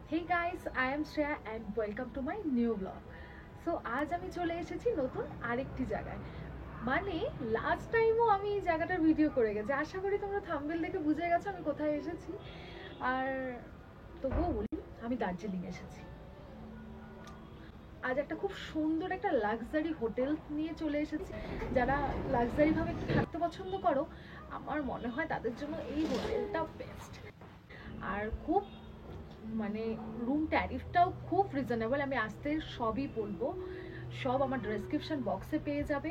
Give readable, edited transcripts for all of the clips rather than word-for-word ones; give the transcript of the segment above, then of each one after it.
Hey guys, I am Shreya and welcome to my new vlog. So আজ আমি চলে এসেছি নতুন আরেকটি জায়গায়। মানে লাস্ট টাইমও আমি এই জায়গাটার ভিডিও করে গেছি। আশা করি তোমরা থাম্বনেল দেখে বুঝে গেছো আমি কোথায় এসেছি। আর তবুও বলি আমি দার্জিলিং এসেছি। আজ একটা খুব সুন্দর একটা লাক্সারি হোটেল নিয়ে চলে এসেছি। যারা লাক্সারি ভাবে একটু থাকতে পছন্দ করো, আমার মনে হয় তাদের জন্য এই হোটেলটা বেস্ট। আর খুব মানে রুম ট্যারিফটাও খুব রিজনেবল। আমি আসতে সবই বলবো, সব আমার ডেসক্রিপশন বক্সে পেয়ে যাবে।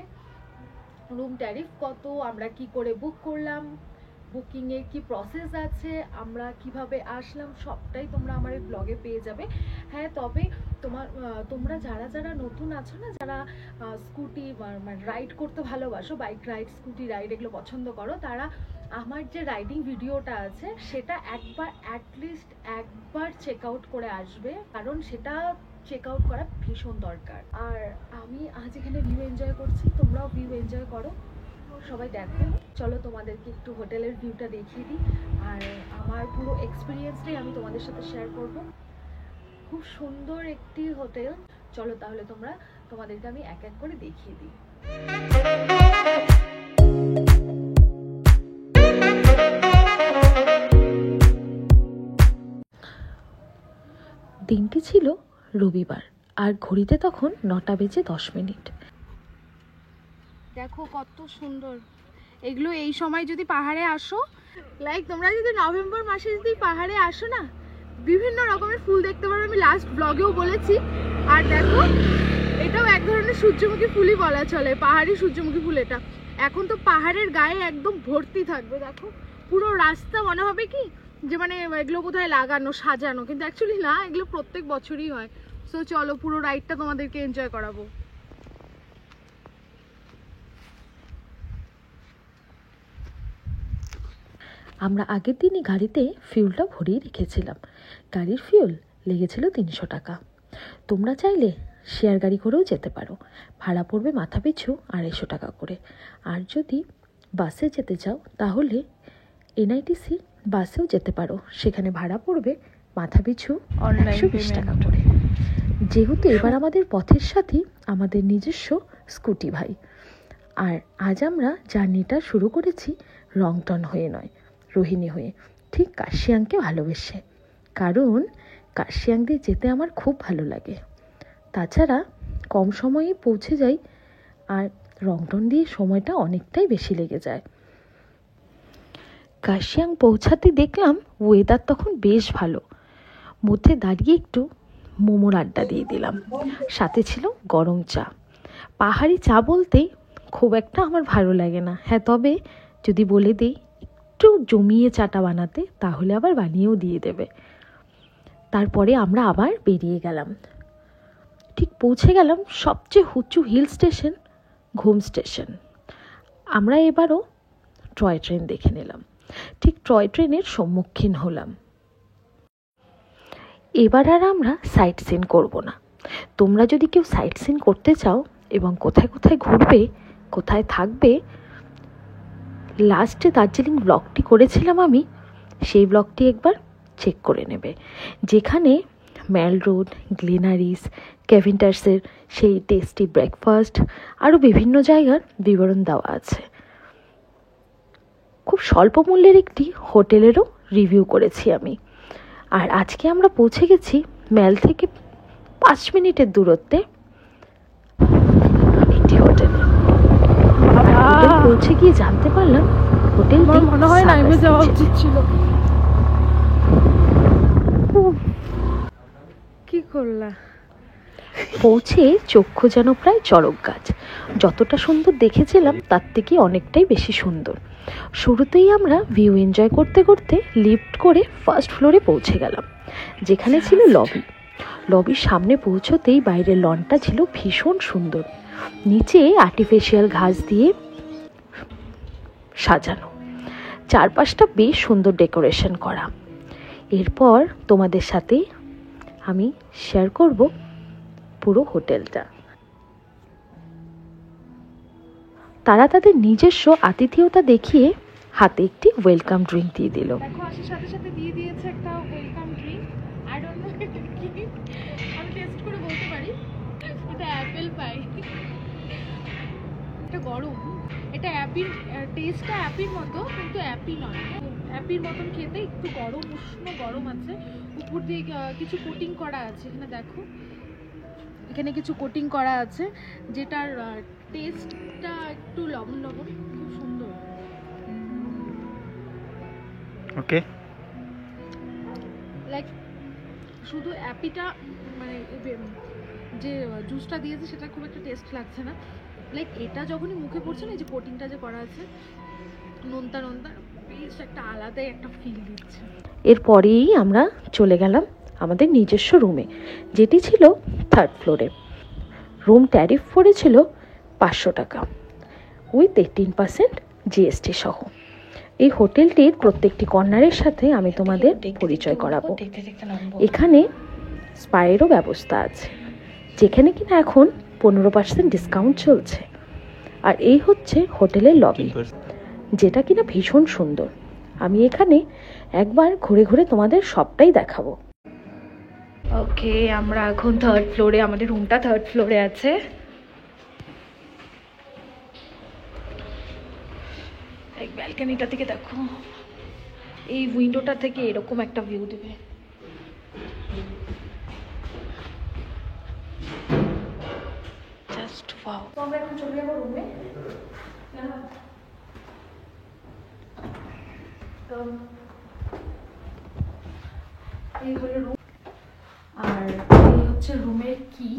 রুম ট্যারিফ কত, আমরা কি করে বুক করলাম, বুকিংয়ের কি প্রসেস আছে, আমরা কিভাবে আসলাম, সবটাই তোমরা আমার এই ব্লগে পেয়ে যাবে। হ্যাঁ, তবে তোমরা যারা যারা নতুন আছো না, যারা স্কুটি মানে রাইড করতে ভালোবাসো, বাইক রাইড, স্কুটি রাইড এগুলো পছন্দ করো, তারা আমার যে রাইডিং ভিডিওটা আছে সেটা অ্যাটলিস্ট একবার চেক আউট করে আসবে, কারণ সেটা চেক আউট করা ভীষণ দরকার। আর আমি আজ এখানে ভিউ এনজয় করছি, তোমরাও ভিউ এনজয় করো, সবাই দেখো। চলো তোমাদেরকে একটু হোটেলের ভিউটা দেখিয়ে দিই, আর আমার পুরো এক্সপিরিয়েন্সটাই আমি তোমাদের সাথে শেয়ার করব। খুব সুন্দর একটি হোটেল। চলো তাহলে তোমাদেরকে আমি এক এক করে দেখিয়ে দিই। দিনটি ছিল রবিবার, আর ঘড়িতে তখন 9:10। দেখো কত সুন্দর এগুলো। এই সময় যদি পাহাড়ে আসো, তোমরা যদি নভেম্বর মাসে যদি পাহাড়ে আসো না, বিভিন্ন রকমের ফুল দেখতে পারো। আমি লাস্ট ব্লগেও বলেছি। আর দেখো, এটাও এক ধরনের সূর্যমুখী ফুলই বলা চলে, পাহাড়ি সূর্যমুখী ফুল। এটা এখন তো পাহাড়ের গায়ে একদম ভর্তি থাকবে। দেখো পুরো রাস্তা মনে হবে কি যে মানে এগুলো বোধহয় লাগানো, সাজানো, কিন্তু অ্যাকচুয়ালি না, এগুলো প্রত্যেক বছরই হয়। সো চলো পুরো রাইডটা তোমাদেরকে এনজয় করাবো। আমরা আগের দিনই গাড়িতে ফিউলটা ভরিয়ে রেখেছিলাম। গাড়ির ফিউল লেগেছিল 300 টাকা। তোমরা চাইলে শেয়ার গাড়ি করেও যেতে পারো, ভাড়া পড়বে মাথা পিছু 250 টাকা করে। আর যদি বাসে যেতে চাও তাহলে এনআইটিসি বাসেও যেতে পারো, সেখানে ভাড়া পড়বে মাথা পিছু 120 টাকা করে। যেহেতু এবার আমাদের পথের সাথী আমাদের নিজস্ব স্কুটি ভাই। আর আজ আমরা জার্নিটা শুরু করেছি রংটন হয়ে নয়, রোহিণী হয়ে, ঠিক কার্শিয়াংকে ভালোবেসে। কারণ কার্শিয়াং দিয়ে যেতে আমার খুব ভালো লাগে। তাছাড়া কম সময়ে পৌঁছে যাই, আর রংটন দিয়ে সময়টা অনেকটাই বেশি লেগে যায়। কার্শিয়াং পৌঁছাতে দেখলাম ওয়েদার তখন বেশ ভালো। মধ্যে দাঁড়িয়ে একটু মোমোর আড্ডা দিয়ে দিলাম, সাথে ছিল গরম চা। পাহাড়ি চা বলতেই খুব একটা আমার ভালো লাগে না। হ্যাঁ, তবে যদি বলে দিই একটু জমিয়ে চাটা বানাতে, তাহলে আবার বানিয়েও দিয়ে দেবে। তারপরে আমরা আবার বেরিয়ে গেলাম। ঠিক পৌঁছে গেলাম সবচেয়ে উঁচু হিল স্টেশন, ঘুম স্টেশন। আমরা এবারও টয় ট্রেন দেখে নিলাম। ঠিক টয় ট্রেনের সম্মুখীন হলাম। এবার আর আমরা সাইট সিন করবো না। তোমরা যদি কেউ সাইট সিন করতে চাও এবং কোথায় কোথায় ঘুরবে, কোথায় থাকবে, লাস্টে দার্জিলিং ব্লগটি করেছিলাম আমি, সেই ব্লগটি একবার চেক করে নেবে, যেখানে ম্যাল রোড, গ্লেনারিস, ক্যাভেন্টার্সের সেই টেস্টি ব্রেকফাস্ট, আরও বিভিন্ন জায়গার বিবরণ দেওয়া আছে। খুব স্বল্প মূল্যের একটি হোটেলেরও রিভিউ করেছি আমি। আর আজকে আমরা পৌঁছে গেছি ম্যাল থেকে 5 মিনিটের দূরত্বে একটি হোটেলে। হোটেল পৌঁছে গিয়ে জানতে পারলাম হোটেলটি মনে হয় নামে যাওয়া উচিত ছিল। কি করলা? পৌঁছে চক্ষু যেন প্রায় চড়ক গাছ। যতটা সুন্দর দেখেছিলাম তার থেকে অনেকটাই বেশি সুন্দর। শুরুতেই আমরা ভিউ এনজয় করতে করতে লিফট করে ফার্স্ট ফ্লোরে পৌঁছে গেলাম, যেখানে ছিল লবি। লবির সামনে পৌঁছতেই বাইরের লনটা ছিল ভীষণ সুন্দর, নিচে আর্টিফিশিয়াল ঘাস দিয়ে সাজানো, চারপাশটা বেশ সুন্দর ডেকোরেশন করা। এরপর তোমাদের সাথে আমি শেয়ার করব পুরো হোটেলটা। তারা তাদের নিজস্ব আতিথেয়তা দেখিয়ে হাতে একটি ওয়েলকাম ড্রিঙ্ক দিয়ে দিল। দেখো, আসার সাথে সাথে দিয়ে দিয়েছে একটা welcome drink. I don't know আমি টেস্ট করে বলতে পারি এটা অ্যাপেল পাই। এটা গরম, এটা অ্যাপির টেস্টটা অ্যাপির মতো কিন্তু অ্যাপি নয়, অ্যাপির মতন খেতে, একটু গরম, উষ্ণ গরম আছে। উপর দিয়ে কিছু কোটিং করা আছে, এখানে দেখো এখানে কিছু কোটিং করা আছে যেটার টেস্টটা একটু লবণ লবণ, খুব সুন্দর। ওকে, লাইক শুধু অ্যাপিটা মানে যে জুসটা দিয়েছে সেটা খুব একটা টেস্ট লাগছে না। লাইক এটা যখনই মুখে পড়ছে না, এই যে কোটিংটা যে করা আছে নোনতা নোনতা, বেশ একটা আলাদাই একটা ফিল দিচ্ছে। এরপরেই আমরা চলে গেলাম আমাদের নিজস্ব রুমে, যেটি ছিল 3rd ফ্লোরে। রুম ট্যারিফ পড়েছিল 500 টাকা উইথ 18% GST সহ। এই হোটেলটির প্রত্যেকটি কর্নারের সাথে আমি তোমাদের পরিচয় করাবো। এখানে স্পায়েরও ব্যবস্থা আছে, যেখানে কিনা এখন 15% ডিসকাউন্ট চলছে। আর এই হচ্ছে হোটেলের লবি, যেটা কিনা ভীষণ সুন্দর। আমি এখানে একবার ঘুরে ঘুরে তোমাদের সবটাই দেখাবো। ওকে, আমরা এখন 3rd ফ্লোরে, আমাদের রুমটা 3rd ফ্লোরে আছে। এক ব্যালকনিটা থেকে দেখো, এই উইন্ডোটা থেকে এরকম একটা ভিউ দেবে। Just wow. তো আমরা এখন চলে যাবো রুমে। তো এই হলো রুম, আর এই হচ্ছে রুমের কি।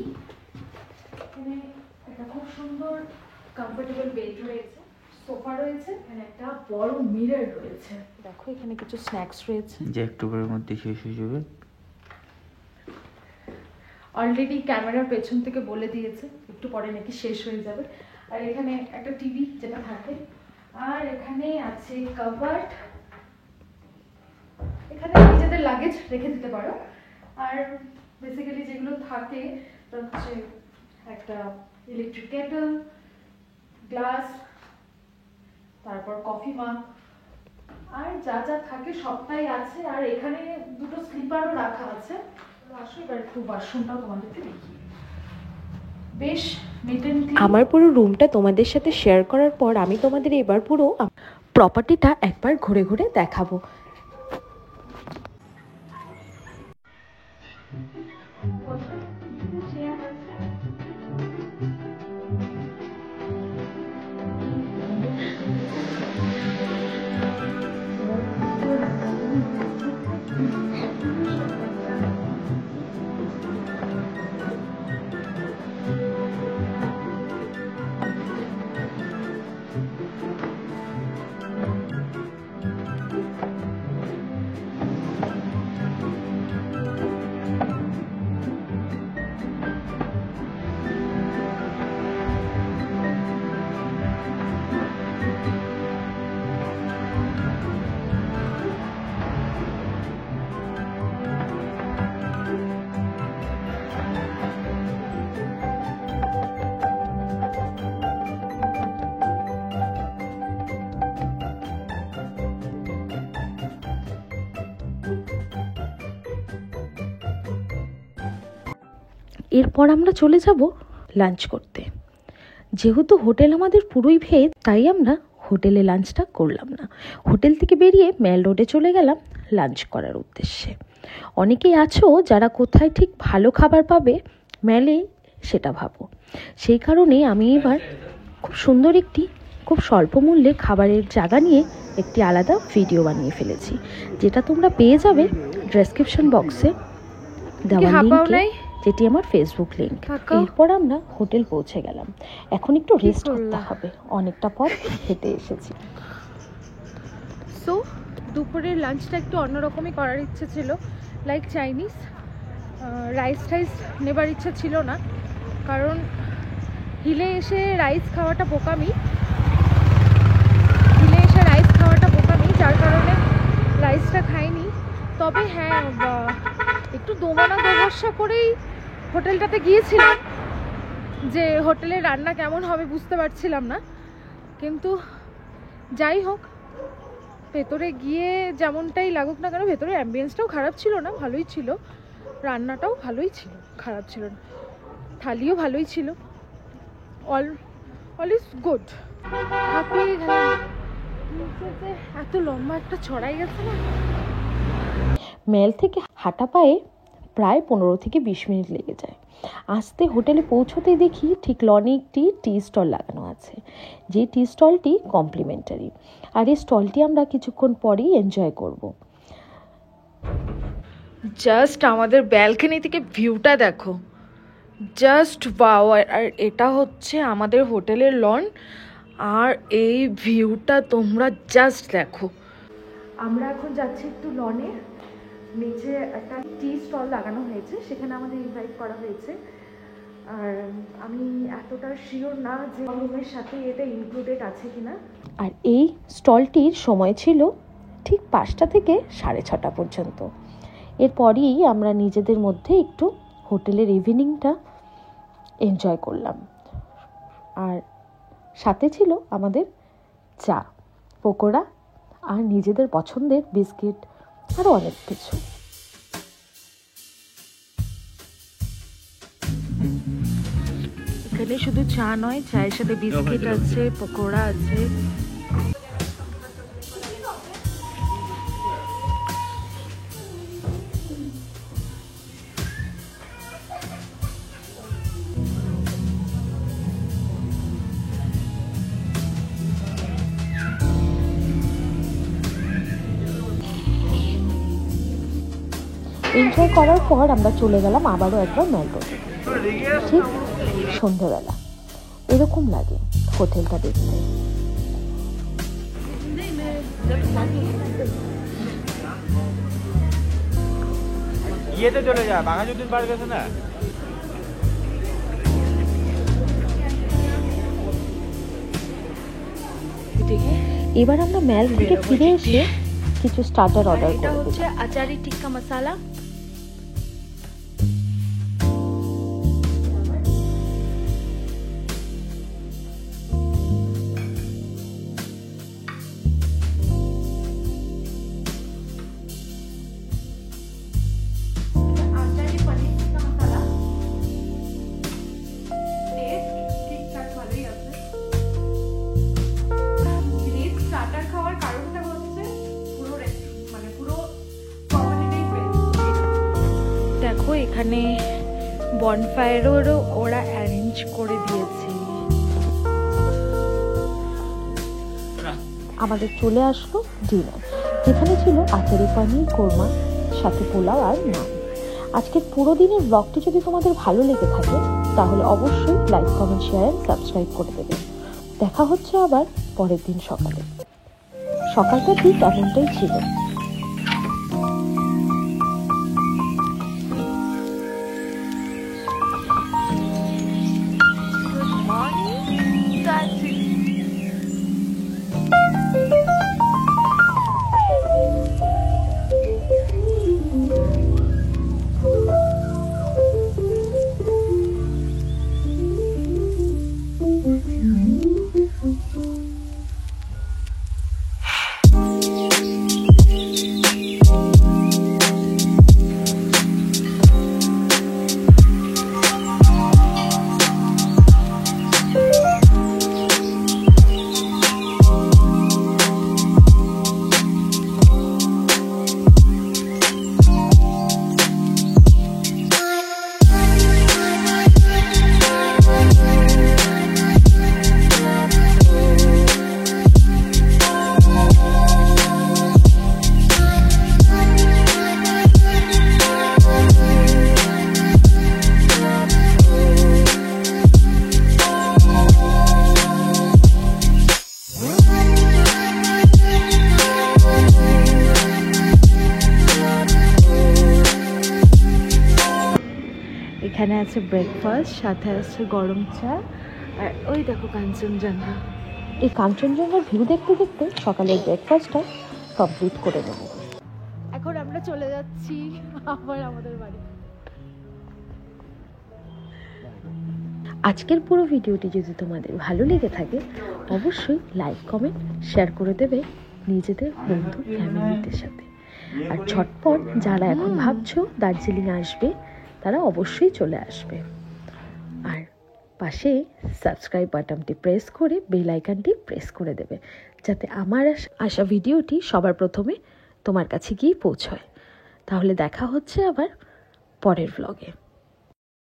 এখানে একটা খুব সুন্দর কমফোর্টেবল বেড রয়েছে, সোফা রয়েছে, এখানে একটা বড় মিরর রয়েছে। দেখো এখানে কিছু স্ন্যাক্স রয়েছে, যে একটুবারের মধ্যে শেষ হয়ে যাবে। অলরেডি ক্যামেরার পেছন থেকে বলে দিয়েছে একটু পরে নাকি শেষ হয়ে যাবে। আর এখানে একটা টিভি যেটা থাকে, আর এখানে আছে কাভার্ড, এখানে নিজেদের লাগেজ রেখে দিতে পারো। আর বেসিক্যালি যেগুলো থাকে হচ্ছে একটা ইলেকট্রিক কেটল, গ্লাস, তারপর কফি মাগ, আর যা যা থাকে সবটাই আছে। আর এখানে দুটো স্লিপারও রাখা আছে। আসো এবার একটু বাথরুমটাও তোমাদেরকে দেখি। বেশ নিট এন্ড ক্লিন। আমার পুরো রুমটা তোমাদের সাথে শেয়ার করার পর আমি তোমাদের এবার পুরো প্রপার্টিটা একবার ঘুরে ঘুরে দেখাবো। এরপর আমরা চলে যাব লাঞ্চ করতে। যেহেতু হোটেল আমাদের পুরোই ভেজ, তাই আমরা হোটেলে লাঞ্চটা করলাম না। হোটেল থেকে বেরিয়ে মেল রোডে চলে গেলাম লাঞ্চ করার উদ্দেশ্যে। অনেকেই আছো যারা কোথায় ঠিক ভালো খাবার পাবে মেলে সেটা ভাবো। সেই কারণে আমি এবার খুব সুন্দর একটি খুব স্বল্প মূল্যে খাবারের জায়গা নিয়ে একটি আলাদা ভিডিও বানিয়ে ফেলেছি, যেটা তোমরা পেয়ে যাবে ডেসক্রিপশন বক্সে দেওয়া লিংকে, যেটি আমার ফেসবুক লিংক। এরপর আমরা হোটেল পৌঁছে গেলাম। এখন একটু রেস্ট করতে হবে, অনেকটা পথ হেঁটে এসেছি। সো দুপুরের লাঞ্চটা একটু অন্যরকমই করার ইচ্ছে ছিল, লাইক চাইনিজ। রাইস টাইস নেবার ইচ্ছা ছিল না, কারণ হিলে এসে রাইস খাওয়াটা বোকামি, যার কারণে রাইসটা খাইনি। তবে হ্যাঁ, একটু দোমানা দোভরসা করেই হোটেলটাতে গিয়েছিলাম, যে হোটেলের রান্না কেমন হবে বুঝতে পারছিলাম না। কিন্তু যাই হোক, ভেতরে গিয়ে যেমনটাই লাগুক না কেন, ভেতরের অ্যাম্বিয়েন্সটাও খারাপ ছিল না, ভালোই ছিল। রান্নাটাও ভালোই ছিল, খারাপ ছিল না, থালিও ভালোই ছিল, অল ইজ গুড। হাঁপিয়ে গেলাম, নিচেতে এত লম্বা একটা চড়াই গেছে না। মেল থেকে হাঁটা পায়ে প্রায় 15 থেকে 20 মিনিট লেগে যায়। আসতে হোটেলে পৌঁছতেই দেখি ঠিক লনে একটি টি স্টল লাগানো আছে, যে টি স্টলটি কমপ্লিমেন্টারি, আর এই স্টলটি আমরা কিছুক্ষণ পরেই এনজয় করব। জাস্ট আমাদের ব্যালকনি থেকে ভিউটা দেখো, জাস্ট ওয়াও। আর এটা হচ্ছে আমাদের হোটেলের লন, আর এই ভিউটা তোমরা জাস্ট দেখো। আমরা এখন যাচ্ছি একটু লনে, নিচে একটা টি স্টল লাগানো হয়েছে, সেখানে আমাদের ইনভাইট করা হয়েছে। আর আমি এতটা শিওর না যে রুমের সাথে এটা ইনক্লুডেড আছে কিনা। আর এই স্টলটির সময় ছিল ঠিক 5টা থেকে 6:30 পর্যন্ত। এরপরই আমরা নিজেদের মধ্যে একটু হোটেলের ইভিনিংটা এনজয় করলাম, আর সাথে ছিল আমাদের চা, পকোড়া আর নিজেদের পছন্দের বিস্কিট, আরও অনেক কিছু। এখানে শুধু চা নয়, চায়ের সাথে বিস্কিট আছে, পকোড়া আছে। এনজয় করার পর আমরা চলে গেলাম আবারও একবার মেল রোডে। ঠিক সন্ধ্যাবেলা এরকম লাগে হোটেলটা দেখতে। ইয়েতে চলে যা, বাঘাযতীন পার্ক আছে না? এবার আমরা মেল থেকে ফিরে এসে কিছু স্টার্টার অর্ডার এটা করে হচ্ছে দিলাম। আচারি টিক্কা মশালা, আচারি পনির টিক্কা মশালা। টেস্ট ঠিকঠাক ভালোই আছে। গ্রেট স্টার্টার খাওয়ার কারণটা হচ্ছে পুরো মানে পুরো কোয়ালিটিটাই ফ্রেশ। দেখো এখানে বনফায়ারেরও ওরা অ্যারেঞ্জ করে দিয়েছে। আমাদের চলে আসলো ডিনার, যেখানে ছিল আচারি পানির কোরমা, সাথে পোলাও আর নান। আজকের পুরো দিনের ব্লগটি যদি তোমাদের ভালো লেগে থাকে তাহলে অবশ্যই like, comment, share and subscribe করে দেবে। দেখা হচ্ছে আবার পরের দিন সকালে। সকালটা ঠিক এমনটাই ছিল। এখানে আছে ব্রেকফাস্ট, সাথে আছে গরম চা, আর ওই দেখো কাঞ্চনজঙ্ঘা। এই কাঞ্চনজঙ্ঘার ভিউ দেখতে দেখতে সকালের ব্রেকফাস্টটা কমপ্লিট করে নেব। এখন আমরা চলে যাচ্ছি আবার আমাদের বাড়ি। আজকের পুরো ভিডিওটি যদি তোমাদের ভালো লেগে থাকে অবশ্যই লাইক, কমেন্ট, শেয়ার করে দেবে নিজেদের বন্ধু ফ্যামিলিদের সাথে। আর ঝটপট যারা এখন ভাবছো দার্জিলিং আসবে তারা অবশ্যই চলে আসবে। আর পাশে সাবস্ক্রাইব বাটনটি প্রেস করে বেল আইকনটি প্রেস করে দেবে, যাতে আমার আসা ভিডিওটি সবার প্রথমে তোমার কাছে গিয়ে পৌঁছয়। তাহলে দেখা হচ্ছে আবার পরের ব্লগে।